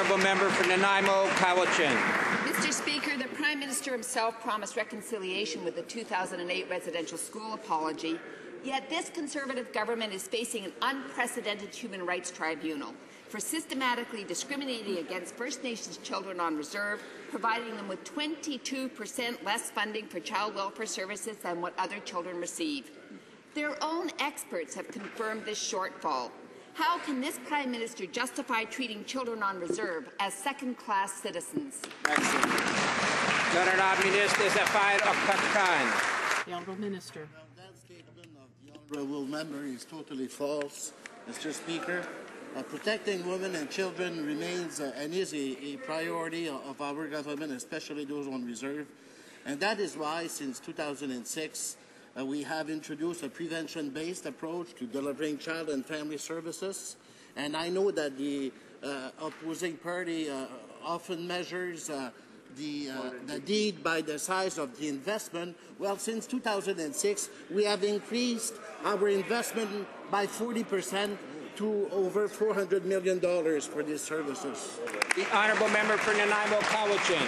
Honourable member for Nanaimo, Cowichan. Mr. Speaker, the Prime Minister himself promised reconciliation with the 2008 residential school apology, yet this Conservative government is facing an unprecedented human rights tribunal for systematically discriminating against First Nations children on reserve, providing them with 22% less funding for child welfare services than what other children receive. Their own experts have confirmed this shortfall. How can this Prime Minister justify treating children on reserve as second-class citizens? Excellent. The Honourable Minister. That statement of the Honourable Member is totally false, Mr. Speaker. Protecting women and children remains and is a priority of our government, especially those on reserve. And that is why, since 2006, we have introduced a prevention-based approach to delivering child and family services. And I know that the opposing party often measures the deed by the size of the investment. Well, since 2006, we have increased our investment by 40% to over $400 million for these services. The Honourable member for Nanaimo, Cowichan.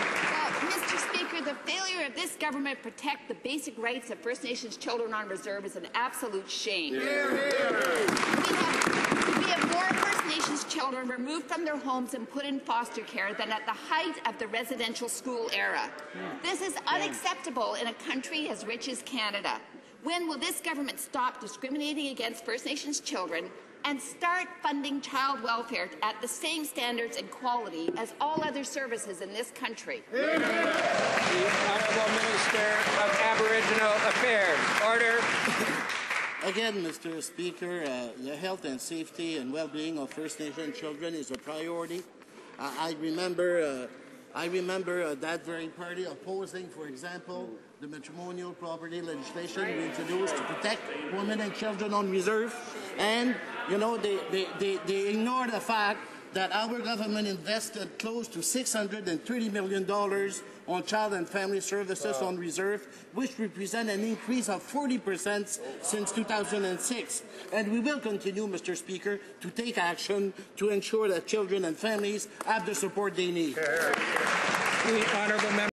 Mr. Speaker, the failure of this government to protect the basic rights of First Nations children on reserve is an absolute shame. Hear, hear. We have more First Nations children removed from their homes and put in foster care than at the height of the residential school era. This is unacceptable in a country as rich as Canada. When will this government stop discriminating against First Nations children and start funding child welfare at the same standards and quality as all other services in this country? The Honourable Minister of Aboriginal Affairs. Order. Again, Mr. Speaker, the health and safety and well-being of First Nation children is a priority. I remember that very party opposing, for example, the matrimonial property legislation we introduced to protect women and children on reserve. And, you know, they ignore the fact that our government invested close to $630 million on child and family services on reserve, which represent an increase of 40% since 2006. And we will continue, Mr. Speaker, to take action to ensure that children and families have the support they need. The Honourable member.